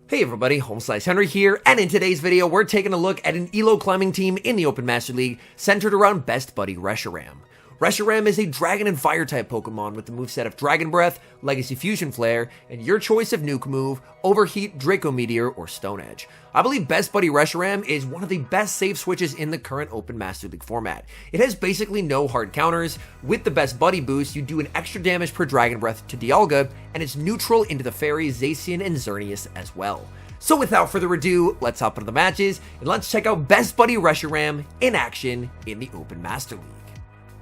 Hey everybody, HomeSliceHenry here, and in today's video, we're taking a look at an elo climbing team in the Open Master League centered around best buddy Reshiram. Reshiram is a Dragon and Fire type Pokemon with the moveset of Dragon Breath, Legacy Fusion Flare, and your choice of nuke move, Overheat, Draco Meteor, or Stone Edge. I believe Best Buddy Reshiram is one of the best save switches in the current Open Master League format. It has basically no hard counters. With the Best Buddy boost, you do an extra damage per Dragon Breath to Dialga, and it's neutral into the Fairy, Zacian, and Xerneas as well. So without further ado, let's hop into the matches, and let's check out Best Buddy Reshiram in action in the Open Master League.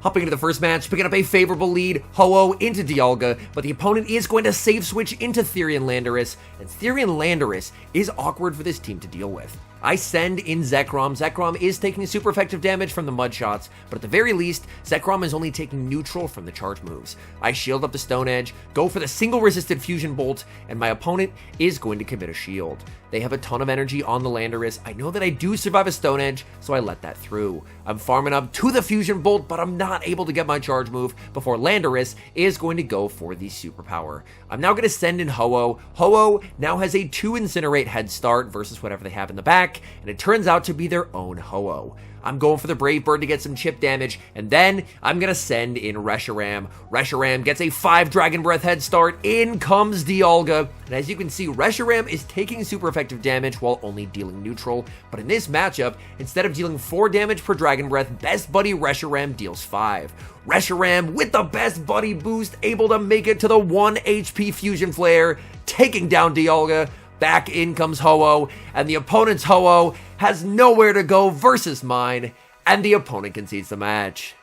Hopping into the first match, picking up a favorable lead, Ho-Oh into Dialga, but the opponent is going to save switch into Therian Landorus, and Therian Landorus is awkward for this team to deal with. I send in Zekrom. Zekrom is taking super effective damage from the mud shots, but at the very least, Zekrom is only taking neutral from the charge moves. I shield up the Stone Edge, go for the single resisted Fusion Bolt, and my opponent is going to commit a shield. They have a ton of energy on the Landorus. I know that I do survive a Stone Edge, so I let that through. I'm farming up to the Fusion Bolt, but I'm not able to get my charge move before Landorus is going to go for the superpower. I'm now going to send in Ho-Oh. Ho-Oh now has a 2 Incinerate head start versus whatever they have in the back, and it turns out to be their own Ho-Oh. I'm going for the Brave Bird to get some chip damage, and then I'm going to send in Reshiram. Reshiram gets a 5 Dragon Breath head start, in comes Dialga, and as you can see, Reshiram is taking super effective damage while only dealing neutral, but in this matchup, instead of dealing 4 damage per Dragon Breath, Best Buddy Reshiram deals 5. Reshiram with the Best Buddy boost, able to make it to the 1 HP Fusion Flare, taking down Dialga. Back in comes Ho-Oh, and the opponent's Ho-Oh has nowhere to go versus mine, and the opponent concedes the match.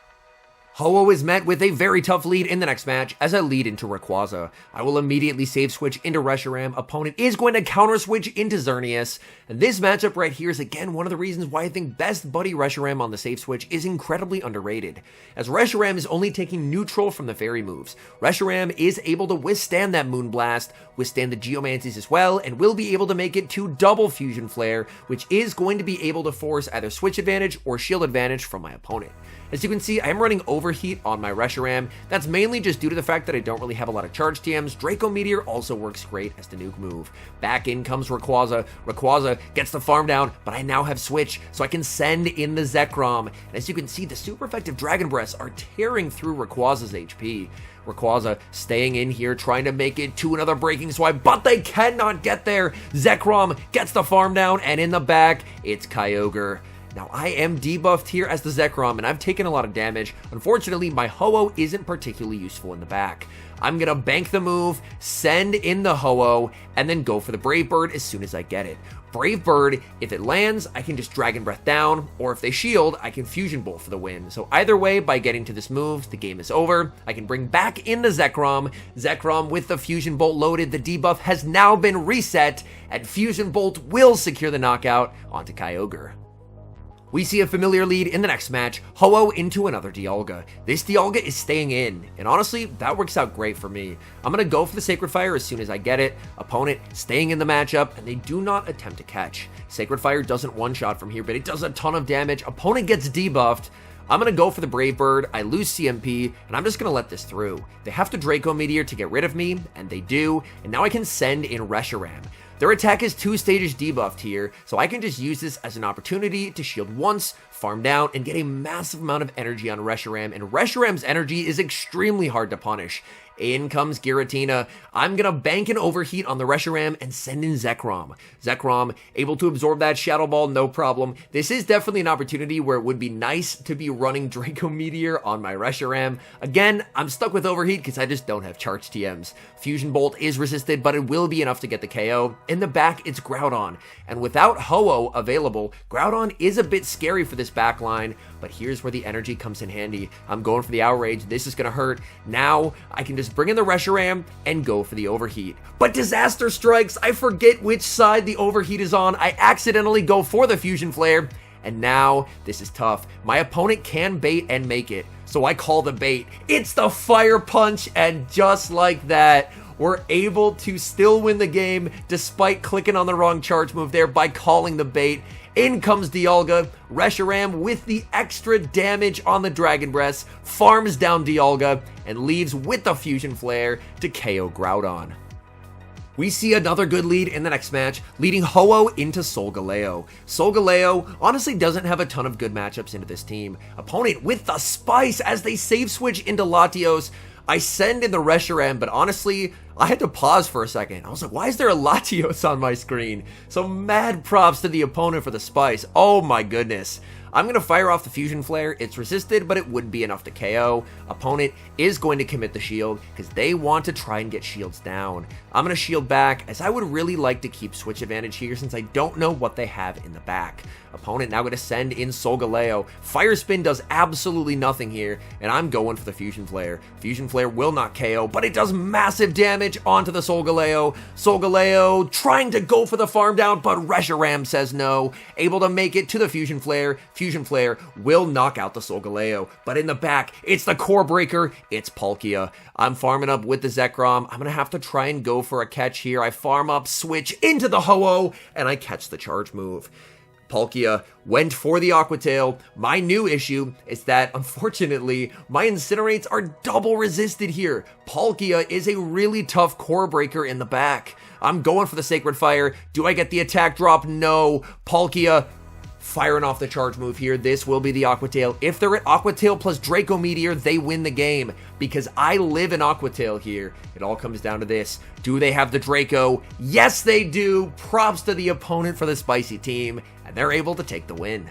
Ho-Oh is met with a very tough lead in the next match as I lead into Rayquaza. I will immediately save switch into Reshiram. Opponent is going to counter switch into Xerneas. And this matchup right here is again one of the reasons why I think Best Buddy Reshiram on the save switch is incredibly underrated, as Reshiram is only taking neutral from the fairy moves. Reshiram is able to withstand that Moonblast, withstand the Geomancies as well, and will be able to make it to double Fusion Flare, which is going to be able to force either switch advantage or shield advantage from my opponent. As you can see, I am running Overheat on my Reshiram. That's mainly just due to the fact that I don't really have a lot of charge TMs. Draco Meteor also works great as the nuke move. Back in comes Rayquaza. Rayquaza gets the farm down, but I now have switch, so I can send in the Zekrom. And as you can see, the super effective Dragon Breaths are tearing through Rayquaza's HP. Rayquaza staying in here, trying to make it to another breaking swipe, but they cannot get there. Zekrom gets the farm down, and in the back, it's Kyogre. Now, I am debuffed here as the Zekrom, and I've taken a lot of damage. Unfortunately, my Ho-Oh isn't particularly useful in the back. I'm going to bank the move, send in the Ho-Oh, and then go for the Brave Bird as soon as I get it. Brave Bird, if it lands, I can just Dragon Breath down, or if they shield, I can Fusion Bolt for the win. So either way, by getting to this move, the game is over. I can bring back in the Zekrom. Zekrom with the Fusion Bolt loaded, the debuff has now been reset, and Fusion Bolt will secure the knockout onto Kyogre. We see a familiar lead in the next match, Ho-Oh into another Dialga. This Dialga is staying in, and honestly, that works out great for me. I'm going to go for the Sacred Fire as soon as I get it. Opponent staying in the matchup, and they do not attempt to catch. Sacred Fire doesn't one-shot from here, but it does a ton of damage. Opponent gets debuffed. I'm going to go for the Brave Bird, I lose CMP, and I'm just going to let this through. They have to Draco Meteor to get rid of me, and they do, and now I can send in Reshiram. Their attack is 2 stages debuffed here, so I can just use this as an opportunity to shield once, farm down, and get a massive amount of energy on Reshiram, and Reshiram's energy is extremely hard to punish. In comes Giratina. I'm going to bank an Overheat on the Reshiram and send in Zekrom. Zekrom able to absorb that Shadow Ball, no problem. This is definitely an opportunity where it would be nice to be running Draco Meteor on my Reshiram. Again, I'm stuck with Overheat because I just don't have charge TMs. Fusion Bolt is resisted, but it will be enough to get the KO. In the back, it's Groudon. And without Ho-Oh available, Groudon is a bit scary for this back line, but here's where the energy comes in handy. I'm going for the Outrage. This is going to hurt. Now, I can just bring in the Reshiram and go for the Overheat. But disaster strikes. I forget which side the Overheat is on. I accidentally go for the Fusion Flare, and now this is tough. My opponent can bait and make it, so I call the bait. It's the Fire Punch, and just like that, we're able to still win the game despite clicking on the wrong charge move there by calling the bait. In comes Dialga. Reshiram with the extra damage on the Dragon Breath farms down Dialga and leaves with the Fusion Flare to KO Groudon. We see another good lead in the next match, leading Ho-Oh into Solgaleo. Solgaleo honestly doesn't have a ton of good matchups into this team. Opponent with the spice as they save switch into Latios. I send in the Reshiram, but honestly, I had to pause for a second. I was like, why is there a Latios on my screen? So mad props to the opponent for the spice. Oh my goodness. I'm going to fire off the Fusion Flare. It's resisted, but it wouldn't be enough to KO. Opponent is going to commit the shield because they want to try and get shields down. I'm going to shield back as I would really like to keep switch advantage here since I don't know what they have in the back. Opponent now going to send in Solgaleo. Fire Spin does absolutely nothing here, and I'm going for the Fusion Flare. Fusion Flare will not KO, but it does massive damage onto the Solgaleo. Solgaleo trying to go for the farm down, but Reshiram says no. Able to make it to the Fusion Flare. Fusion Flare will knock out the Solgaleo, but in the back, it's the Core Breaker. It's Palkia. I'm farming up with the Zekrom. I'm going to have to try and go for a catch here. I farm up, switch into the Ho-Oh, and I catch the charge move. Palkia went for the Aqua Tail. My new issue is that, unfortunately, my Incinerates are double resisted here. Palkia is a really tough core breaker in the back. I'm going for the Sacred Fire. Do I get the attack drop? No. Palkia firing off the charge move here. This will be the Aqua Tail. If they're at Aqua Tail plus Draco Meteor, they win the game because I live in Aqua Tail here. It all comes down to this. Do they have the Draco? Yes, they do. Props to the opponent for the spicy team, and they're able to take the win.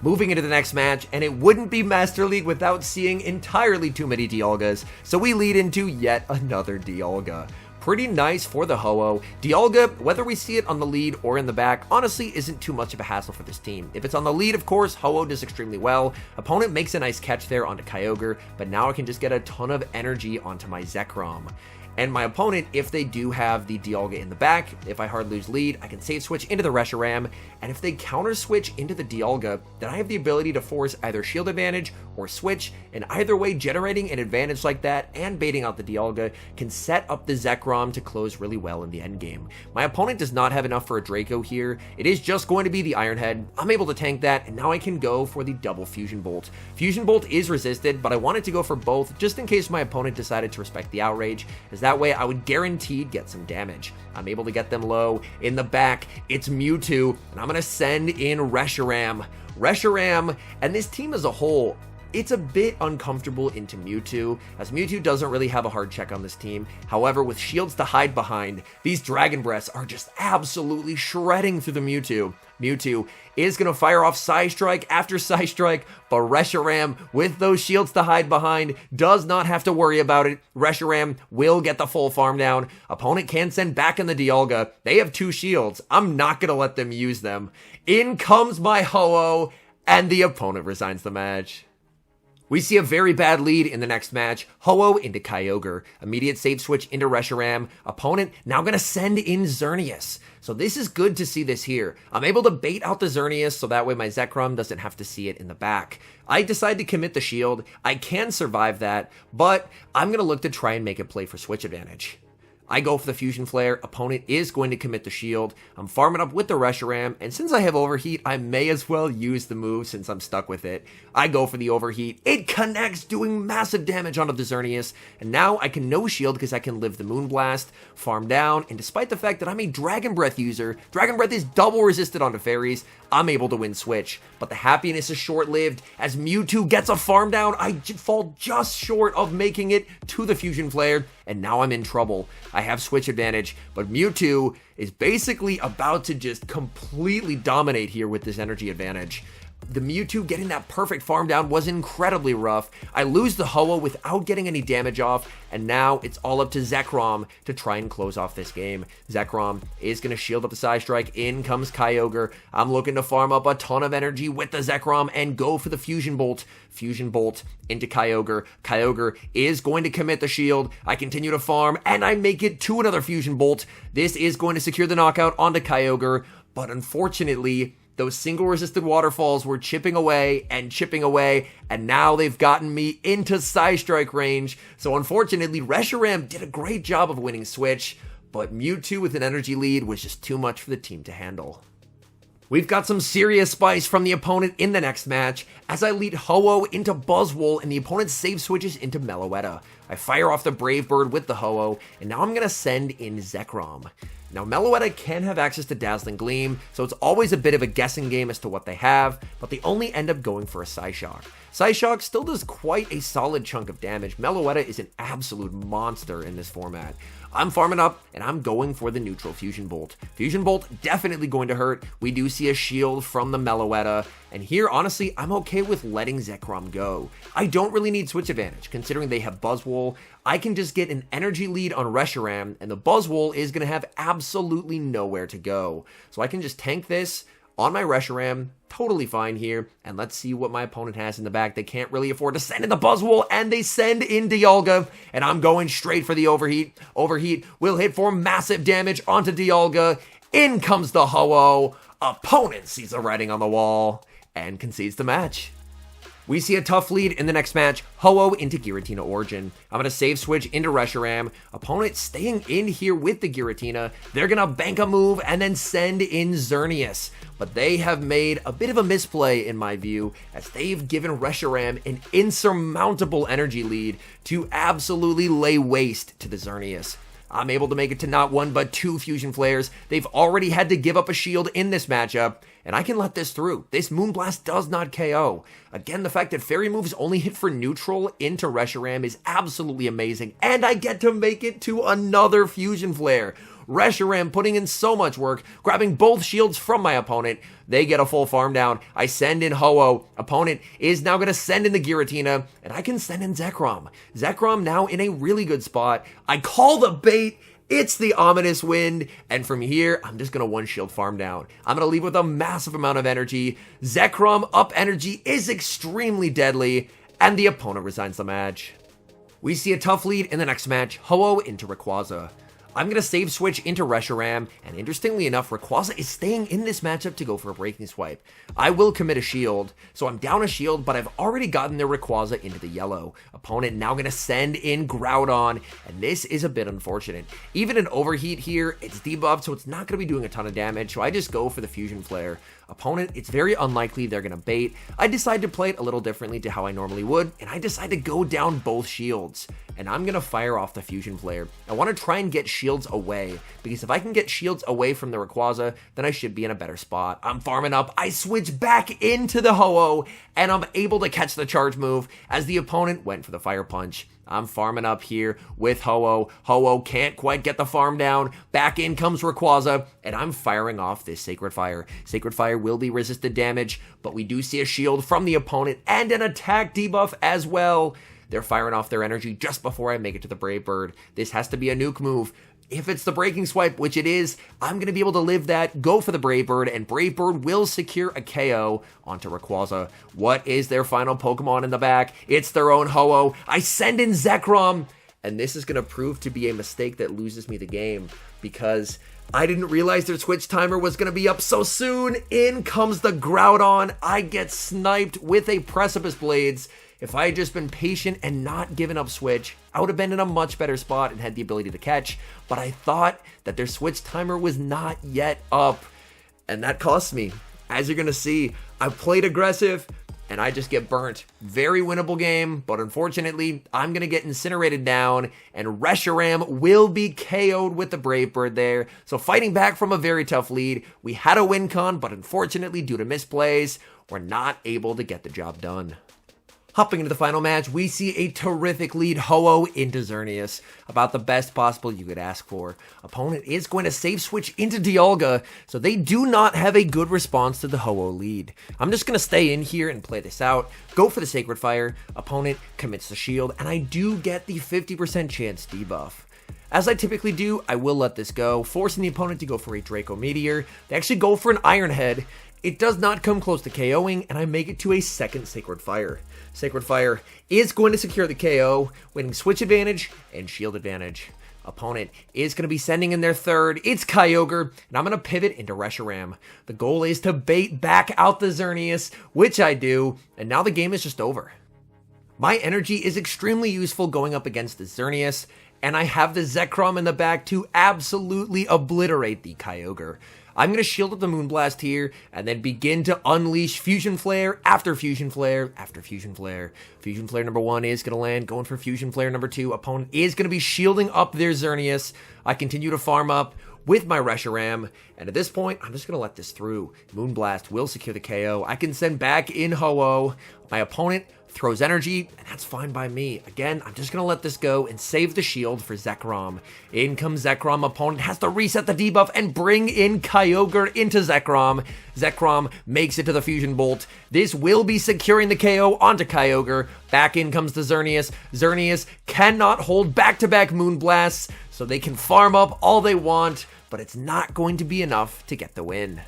Moving into the next match, and it wouldn't be Master League without seeing entirely too many Dialgas, so we lead into yet another Dialga. Pretty nice for the Ho-Oh. Dialga, whether we see it on the lead or in the back, honestly isn't too much of a hassle for this team. If it's on the lead, of course, Ho-Oh does extremely well. Opponent makes a nice catch there onto Kyogre, but now I can just get a ton of energy onto my Zekrom. And my opponent, if they do have the Dialga in the back, if I hard lose lead, I can save switch into the Reshiram, and if they counter switch into the Dialga, then I have the ability to force either shield advantage or switch, and either way, generating an advantage like that and baiting out the Dialga can set up the Zekrom to close really well in the endgame. My opponent does not have enough for a Draco here. It is just going to be the Iron Head. I'm able to tank that, and now I can go for the double Fusion Bolt. Fusion Bolt is resisted, but I wanted to go for both just in case my opponent decided to respect the Outrage, as that way I would guaranteed get some damage. I'm able to get them low. In the back, it's Mewtwo, and I'm going to send in Reshiram. Reshiram, and this team as a whole, it's a bit uncomfortable into Mewtwo, as Mewtwo doesn't really have a hard check on this team. However, with shields to hide behind, these Dragon Breaths are just absolutely shredding through the Mewtwo. Mewtwo is going to fire off Psy Strike after Psy Strike, but Reshiram, with those shields to hide behind, does not have to worry about it. Reshiram will get the full farm down. Opponent can send back in the Dialga. They have 2 shields. I'm not going to let them use them. In comes my Ho-Oh, and the opponent resigns the match. We see a very bad lead in the next match. Ho-Oh into Kyogre. Immediate save switch into Reshiram. Opponent now going to send in Xerneas. So this is good to see this here. I'm able to bait out the Xerneas so that way my Zekrom doesn't have to see it in the back. I decide to commit the shield. I can survive that, but I'm going to look to try and make a play for switch advantage. I go for the Fusion Flare. Opponent is going to commit the shield. I'm farming up with the Reshiram, and since I have Overheat, I may as well use the move since I'm stuck with it. I go for the Overheat. It connects, doing massive damage onto the Xerneas, and now I can no shield because I can live the Moonblast, farm down, and despite the fact that I'm a Dragon Breath user, Dragon Breath is double resisted onto fairies, I'm able to win switch. But the happiness is short-lived. As Mewtwo gets a farm down, I fall just short of making it to the Fusion Flare, and now I'm in trouble. I have switch advantage, but Mewtwo is basically about to just completely dominate here with this energy advantage. The Mewtwo getting that perfect farm down was incredibly rough. I lose the Ho-Oh without getting any damage off, and now it's all up to Zekrom to try and close off this game. Zekrom is going to shield up the Psy Strike. In comes Kyogre. I'm looking to farm up a ton of energy with the Zekrom and go for the Fusion Bolt. Fusion Bolt into Kyogre. Kyogre is going to commit the shield. I continue to farm, and I make it to another Fusion Bolt. This is going to secure the knockout onto Kyogre, but unfortunately, those single resisted waterfalls were chipping away, and now they've gotten me into Psy Strike range. So unfortunately, Reshiram did a great job of winning switch, but Mewtwo with an energy lead was just too much for the team to handle. We've got some serious spice from the opponent in the next match as I lead Ho-Oh into Buzzwole and the opponent save switches into Meloetta. I fire off the Brave Bird with the Ho-Oh, and now I'm going to send in Zekrom. Now, Meloetta can have access to Dazzling Gleam, so it's always a bit of a guessing game as to what they have, but they only end up going for a Psyshock. Psyshock still does quite a solid chunk of damage. Meloetta is an absolute monster in this format. I'm farming up, and I'm going for the neutral Fusion Bolt. Fusion Bolt definitely going to hurt. We do see a shield from the Meloetta, and here, honestly, I'm okay with letting Zekrom go. I don't really need switch advantage, considering they have Buzzwole. I can just get an energy lead on Reshiram, and the Buzzwole is going to have absolutely nowhere to go. So I can just tank this on my Reshiram, totally fine here, and let's see what my opponent has in the back. They can't really afford to send in the Buzzwole, and they send in Dialga, and I'm going straight for the Overheat. Overheat will hit for massive damage onto Dialga. In comes the Ho-Oh. Opponent sees the writing on the wall and concedes the match. We see a tough lead in the next match, Ho-Oh into Giratina Origin. I'm going to save switch into Reshiram. Opponent staying in here with the Giratina. They're going to bank a move and then send in Xerneas. But they have made a bit of a misplay in my view, as they've given Reshiram an insurmountable energy lead to absolutely lay waste to the Xerneas. I'm able to make it to not one but two Fusion Flares. They've already had to give up a shield in this matchup, and I can let this through. This Moonblast does not KO. Again, the fact that Fairy moves only hit for neutral into Reshiram is absolutely amazing, and I get to make it to another Fusion Flare. Reshiram putting in so much work, grabbing both shields from my opponent. They get a full farm down. I send in Ho-Oh. Opponent is now going to send in the Giratina, and I can send in Zekrom. Zekrom now in a really good spot. I call the bait. It's the Ominous Wind, and from here, I'm just going to one shield farm down. I'm going to leave with a massive amount of energy. Zekrom up energy is extremely deadly, and the opponent resigns the match. We see a tough lead in the next match, Ho-Oh into Rayquaza. I'm going to save switch into Reshiram, and interestingly enough, Rayquaza is staying in this matchup to go for a Breaking Swipe. I will commit a shield, so I'm down a shield, but I've already gotten their Rayquaza into the yellow. Opponent now going to send in Groudon, and this is a bit unfortunate. Even an Overheat here, it's debuffed, so it's not going to be doing a ton of damage, so I just go for the Fusion Flare. Opponent, it's very unlikely they're going to bait. I decide to play it a little differently to how I normally would, and I decide to go down both shields. And I'm going to fire off the Fusion Flare. I want to try and get shields away, because if I can get shields away from the Rayquaza, then I should be in a better spot. I'm farming up, I switch back into the Ho-Oh, and I'm able to catch the charge move as the opponent went for the Fire Punch. I'm farming up here with Ho-Oh. Ho-Oh can't quite get the farm down. Back in comes Rayquaza, and I'm firing off this Sacred Fire. Sacred Fire will be resisted damage, but we do see a shield from the opponent and an attack debuff as well. They're firing off their energy just before I make it to the Brave Bird. This has to be a nuke move. If it's the Breaking Swipe, which it is, I'm going to be able to live that, go for the Brave Bird, and Brave Bird will secure a KO onto Rayquaza. What is their final Pokemon in the back? It's their own Ho-Oh. I send in Zekrom, and this is going to prove to be a mistake that loses me the game, because I didn't realize their switch timer was going to be up so soon. In comes the Groudon. I get sniped with a Precipice Blades. If I had just been patient and not given up switch, I would have been in a much better spot and had the ability to catch, but I thought that their switch timer was not yet up, and that cost me. As you're going to see, I played aggressive, and I just get burnt. Very winnable game, but unfortunately, I'm going to get incinerated down, and Reshiram will be KO'd with the Brave Bird there. So fighting back from a very tough lead, we had a win con, but unfortunately, due to misplays, we're not able to get the job done. Hopping into the final match, we see a terrific lead Ho-Oh into Xerneas, about the best possible you could ask for. Opponent is going to save switch into Dialga, so they do not have a good response to the Ho-Oh lead. I'm just going to stay in here and play this out, go for the Sacred Fire, opponent commits the shield, and I do get the 50% chance debuff. As I typically do, I will let this go, forcing the opponent to go for a Draco Meteor. They actually go for an Iron Head. It does not come close to KOing, and I make it to a second Sacred Fire. Sacred Fire is going to secure the KO, winning switch advantage and shield advantage. Opponent is going to be sending in their third. It's Kyogre, and I'm going to pivot into Reshiram. The goal is to bait back out the Xerneas, which I do, and now the game is just over. My energy is extremely useful going up against the Xerneas, and I have the Zekrom in the back to absolutely obliterate the Kyogre. I'm going to shield up the Moonblast here, and then begin to unleash Fusion Flare after Fusion Flare after Fusion Flare. Fusion Flare number 1 is going to land, going for Fusion Flare number 2. Opponent is going to be shielding up their Xerneas. I continue to farm up with my Reshiram, and at this point, I'm just going to let this through. Moonblast will secure the KO. I can send back in Ho-Oh. My opponent throws energy, and that's fine by me. Again, I'm just going to let this go and save the shield for Zekrom. In comes Zekrom. Opponent has to reset the debuff and bring in Kyogre into Zekrom. Zekrom makes it to the Fusion Bolt. This will be securing the KO onto Kyogre. Back in comes the Xerneas. Xerneas cannot hold back-to-back Moonblasts, so they can farm up all they want, but it's not going to be enough to get the win.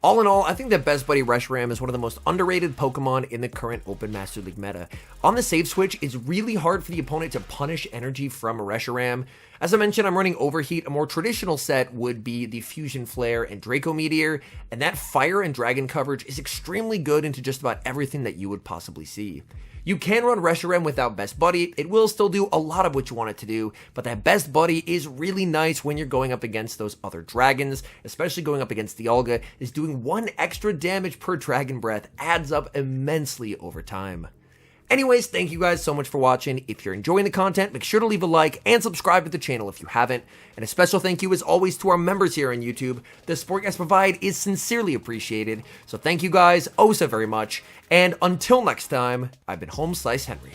All in all, I think that Best Buddy Reshiram is one of the most underrated Pokemon in the current Open Master League meta. On the save switch, it's really hard for the opponent to punish energy from a Reshiram. As I mentioned, I'm running Overheat. A more traditional set would be the Fusion Flare and Draco Meteor, and that Fire and Dragon coverage is extremely good into just about everything that you would possibly see. You can run Reshiram without Best Buddy. It will still do a lot of what you want it to do, but that Best Buddy is really nice when you're going up against those other dragons, especially going up against Dialga, is doing 1 extra damage per Dragon Breath adds up immensely over time. Anyways, thank you guys so much for watching. If you're enjoying the content, make sure to leave a like and subscribe to the channel if you haven't. And a special thank you as always to our members here on YouTube. The support you guys provide is sincerely appreciated. So thank you guys oh so very much. And until next time, I've been HomeSliceHenry.